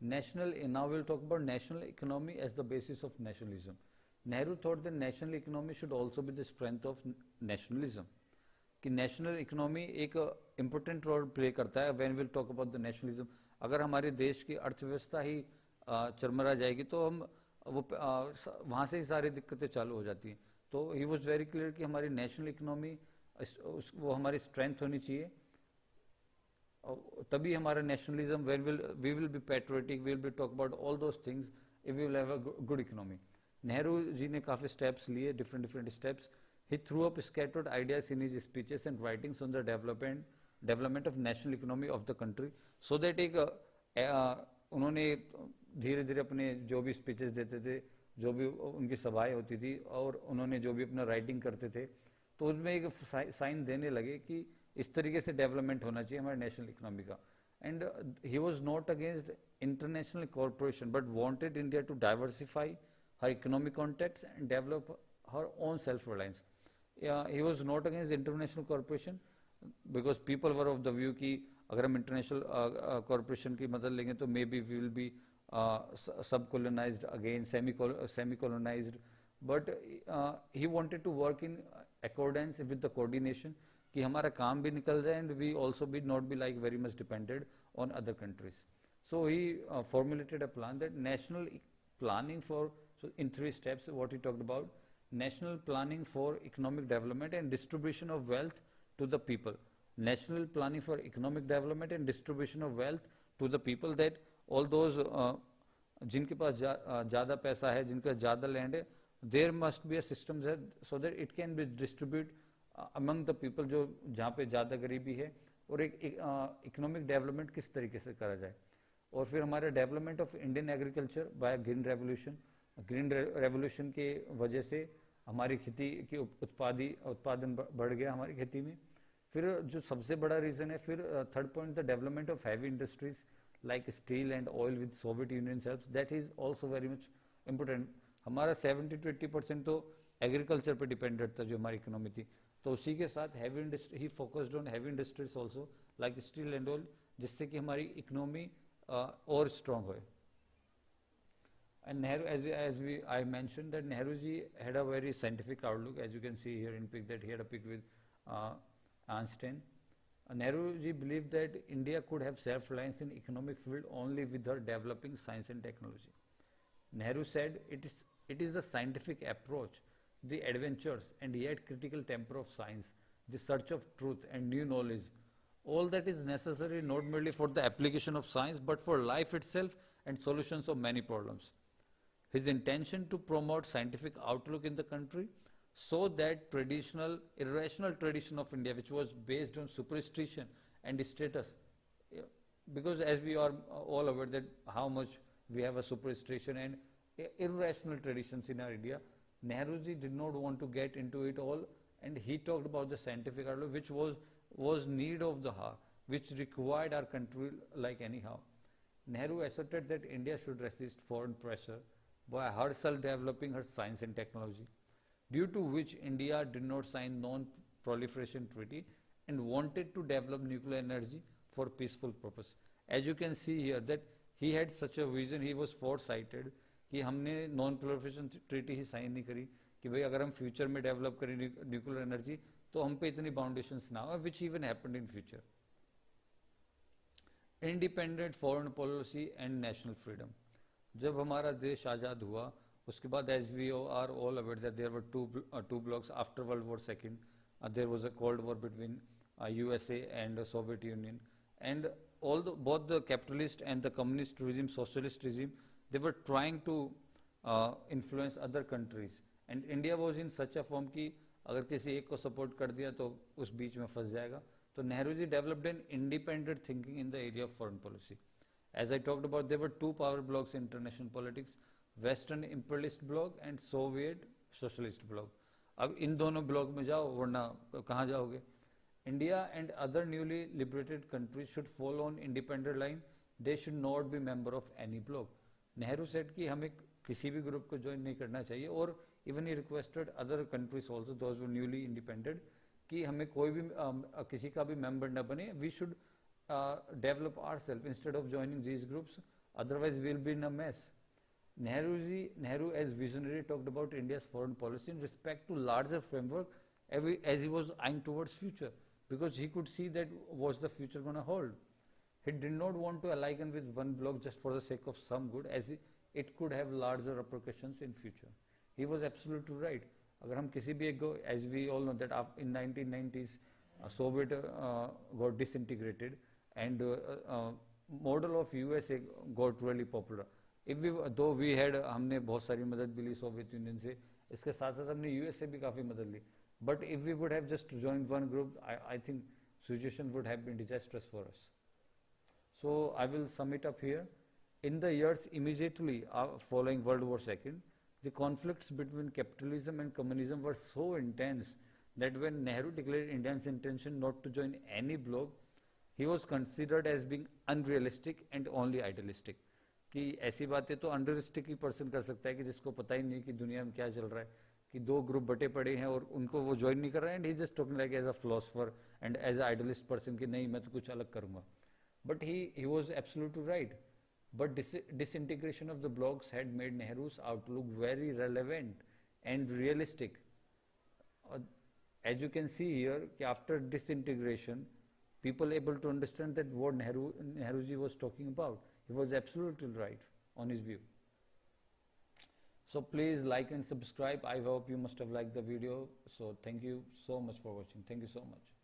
National, now we'll talk about national economy as the basis of nationalism. Nehru thought that national economy should also be the strength of nationalism. कि national economy एक important role play करता है when will talk about the nationalism. अगर हमारे देश की अर्थव्यवस्था ही चरमरा जाएगी तो हम वो वहाँ से ही सारी दिक्कतें चालू हो जाती हैं. तो ही वॉज वेरी क्लियर कि हमारी नेशनल इकोनॉमी वो हमारी स्ट्रेंथ होनी चाहिए, तभी हमारा nationalism we will be patriotic, we will be talk about all those things if we will have a good economy. Nehru ji ने काफ़ी स्टेप्स लिए, different steps. He threw up scattered ideas in his speeches and writings on the development of national economy of the country, so that एक उन्होंने धीरे धीरे अपने जो भी स्पीचेस देते थे, जो भी उनकी सभाएं होती थी और उन्होंने जो भी अपना राइटिंग करते थे, तो उसमें एक साइन देने लगे कि इस तरीके से डेवलपमेंट होना चाहिए हमारे नेशनल इकोनॉमी का. And he was not against international corporation but wanted India to diversify her economic contacts and develop her own self reliance. He was not against international corporation because people were of the view कि अगर हम international corporation की मदद लेंगे तो maybe we will be sub-colonized again, semi-colonized. But he wanted to work in accordance with the coordination कि हमारा काम भी निकल जाए and we also be not be like very much dependent on other countries. So he formulated a plan that national planning for, so in 3 steps what he talked about: national planning for economic development and distribution of wealth to the people. National planning for economic development and distribution of wealth to the people, that all those जिनके पास ज़्यादा पैसा है, जिनके पास ज़्यादा land है, there must be a system so that it can be distribute among the people जो जहाँ पे ज़्यादा गरीबी है, और एक इकोनॉमिक डेवलपमेंट किस तरीके से करा जाए. और फिर हमारा development of Indian agriculture by green revolution के वजह से हमारी खेती की उत्पादन बढ़ गया हमारी खेती में. फिर जो सबसे बड़ा रीज़न है, फिर third point, the development of heavy industries like steel and oil with Soviet union helps, that is also very much important. हमारा 70 to 80% तो एग्रीकल्चर पे डिपेंडेंट था जो हमारी इकोनॉमी थी. तो उसी के साथ heavy industry, he focused on heavy industries also like steel and oil, जिससे कि हमारी इकोनॉमी और स्ट्रॉन्ग हो. And Nehru, as I mentioned, that Nehru ji had a very scientific outlook, as you can see here in pic, that he had a pic with Einstein. Nehru ji believed that India could have self-reliance in economic field only with her developing science and technology. Nehru said it is the scientific approach, the adventures and yet critical temper of science, the search of truth and new knowledge, all that is necessary not merely for the application of science but for life itself and solutions of many problems. His intention to promote scientific outlook in the country, so that irrational tradition of India, which was based on superstition and status, because as we are all aware that how much we have a superstition and irrational traditions in our India, Nehru ji did not want to get into it all, and he talked about the scientific outlook, which was need of the hour, which required our country like anyhow. Nehru asserted that India should resist foreign pressure by herself developing her science and technology, due to which India did not sign non-proliferation treaty and wanted to develop nuclear energy for peaceful purpose. As you can see here that he had such a vision, he was foresighted कि हमने non-proliferation treaty ही sign नहीं करी कि भाई अगर हम future में develop करें न्यूक्लियर एनर्जी तो हम पे इतनी बाउंडेशंस ना हो, which even happened in future. Independent foreign policy and national freedom. जब हमारा देश आज़ाद हुआ उसके बाद, as we are all aware that there were two blocks after World War II. There was a Cold War between USA and the Soviet Union, and both the capitalist and the communist regime, socialist regime, they were trying to influence other countries, and India was in such a form कि अगर किसी एक को support कर दिया तो उस बीच में फंस जाएगा. तो Nehru ji developed an independent thinking in the area of foreign policy. As I talked about, there were two power blocks in international politics, Western imperialist bloc and Soviet socialist bloc. अब इन दोनों ब्लॉक में जाओ वरना कहाँ जाओगे. India and other newly liberated countries should follow on independent line. They should not be member of any bloc. Nehru said कि हमें किसी भी ग्रुप को ज्वाइन नहीं करना चाहिए, और even he requested other countries also, those who newly independent, कि हमें कोई भी किसी का भी मेंबर न बने. We should develop ourselves instead of joining these groups. otherwise we'll be in a mess. Nehru as visionary talked about India's foreign policy in respect to larger framework as he was eyeing towards future, because he could see that what's the future going to hold. He did not want to align with one bloc just for the sake of some good, as it could have larger repercussions in future. He was absolutely right. अगर हम किसी भी एक, as we all know that in 1990s Soviet got disintegrated and model of USA got really popular. If we though we had हमने बहुत सारी मदद भी ली सोवियत यूनियन से, इसके साथ साथ हमने यूएस से भी काफ़ी मदद ली. But if we would have just joined one group, I think situation would have been disastrous for us. So I will sum it up here. In the years immediately following World War II, the conflicts between capitalism and communism were so intense that when Nehru declared India's intention not to join any bloc, he was considered as being unrealistic and only idealistic. कि ऐसी बातें तो unrealistic ही person कर सकता है कि जिसको पता ही नहीं कि दुनिया में क्या चल रहा है, कि दो ग्रुप बटे पड़े हैं और उनको वो ज्वाइन नहीं कर रहा है, and he just talking like as a philosopher and as a idealist person कि नहीं मैं तो कुछ अलग करूंगा. But he was absolutely right. But disintegration of the blocs had made Nehru's outlook very relevant and realistic. As you can see here, after disintegration, people able to understand that what Nehruji was talking about. He was absolutely right on his view. So please like and subscribe. I hope you must have liked the video. So thank you so much for watching. Thank you so much.